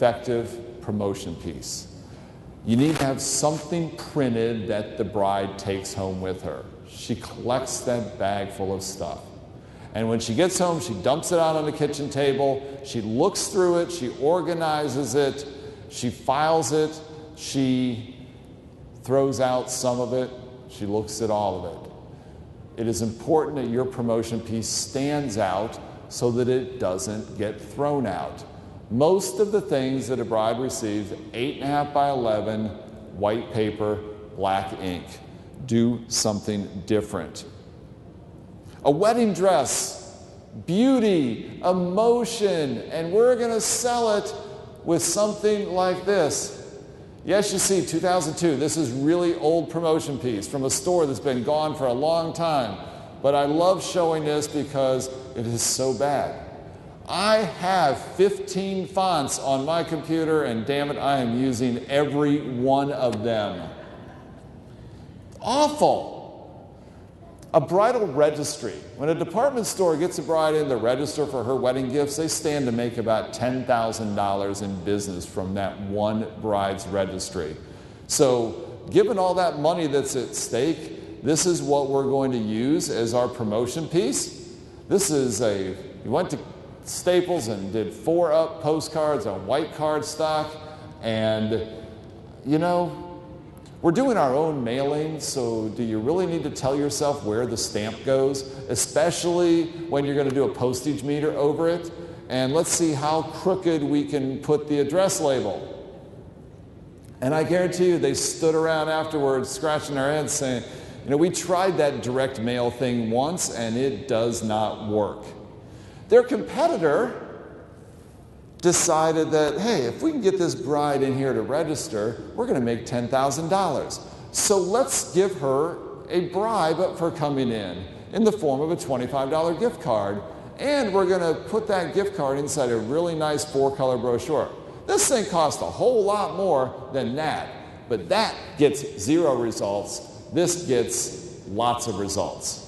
effective promotion piece. You need to have something printed that the bride takes home with her. She collects that bag full of stuff. And when she gets home, she dumps it out on the kitchen table. She looks through it. She organizes it. She files it. She throws out some of it. She looks at all of it. It is important that your promotion piece stands out so that it doesn't get thrown out. Most of the things that a bride receives, 8.5 by 11, white paper, black ink. Do something different. A wedding dress, beauty, emotion, and we're going to sell it with something like this. Yes, you see, 2002, this is really old promotion piece from a store that's been gone for a long time. But I love showing this because it is so bad. I have 15 fonts on my computer, and damn it, I am using every one of them. Awful. A bridal registry. When a department store gets a bride in to register for her wedding gifts, they stand to make about $10,000 in business from that one bride's registry. So, given all that money that's at stake, this is what we're going to use as our promotion piece. This is you went to Staples and did 4-up postcards on white cardstock, and you know, we're doing our own mailing, so do you really need to tell yourself where the stamp goes, especially when you're going to do a postage meter over it? And let's see how crooked we can put the address label. And I guarantee you they stood around afterwards scratching their heads saying, you know, we tried that direct mail thing once and it does not work. Their competitor decided that, hey, if we can get this bride in here to register, we're going to make $10,000. So let's give her a bribe for coming in the form of a $25 gift card, and we're going to put that gift card inside a really nice 4-color brochure. This thing costs a whole lot more than that, but that gets 0 results. This gets lots of results.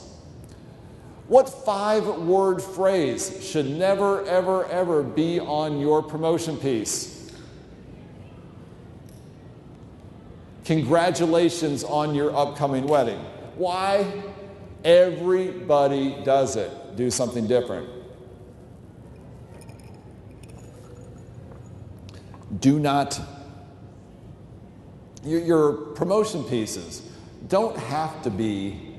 What 5-word phrase should never, ever, ever be on your promotion piece? Congratulations on your upcoming wedding. Why? Everybody does it. Do something different. Do not, your promotion pieces don't have to be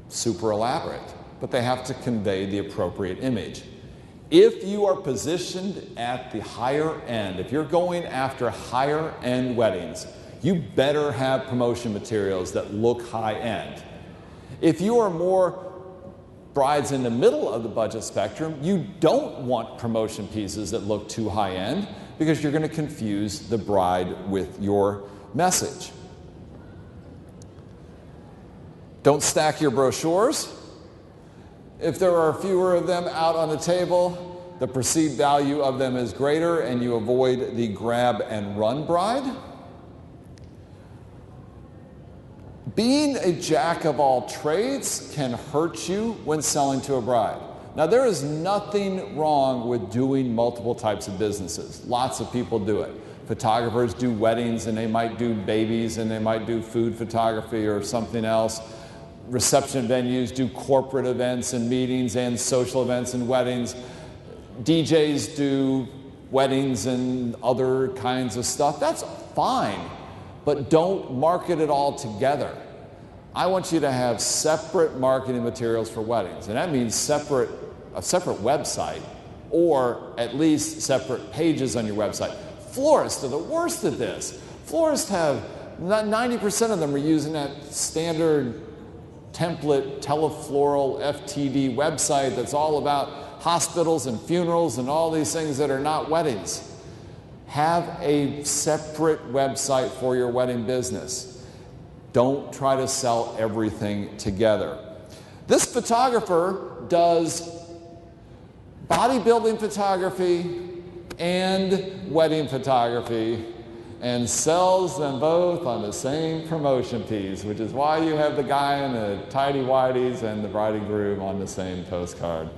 super elaborate, but they have to convey the appropriate image. If you are positioned at the higher end, if you're going after higher end weddings, you better have promotion materials that look high end. If you are more brides in the middle of the budget spectrum, you don't want promotion pieces that look too high end because you're going to confuse the bride with your message. Don't stack your brochures. If there are fewer of them out on the table, the perceived value of them is greater and you avoid the grab and run bride. Being a jack of all trades can hurt you when selling to a bride. Now, there is nothing wrong with doing multiple types of businesses. Lots of people do it. Photographers do weddings and they might do babies and they might do food photography or something else. Reception venues do corporate events and meetings and social events and weddings. DJs do weddings and other kinds of stuff. That's fine, but don't market it all together. I want you to have separate marketing materials for weddings, and that means a separate website, or at least separate pages on your website. Florists are the worst at this. Florists have 90% of them are using that standard template telefloral FTD website that's all about hospitals and funerals and all these things that are not weddings. Have a separate website for your wedding business. Don't try to sell everything together. This photographer does bodybuilding photography and wedding photography and sells them both on the same promotion piece, which is why you have the guy in the tighty-whities and the bride and groom on the same postcard.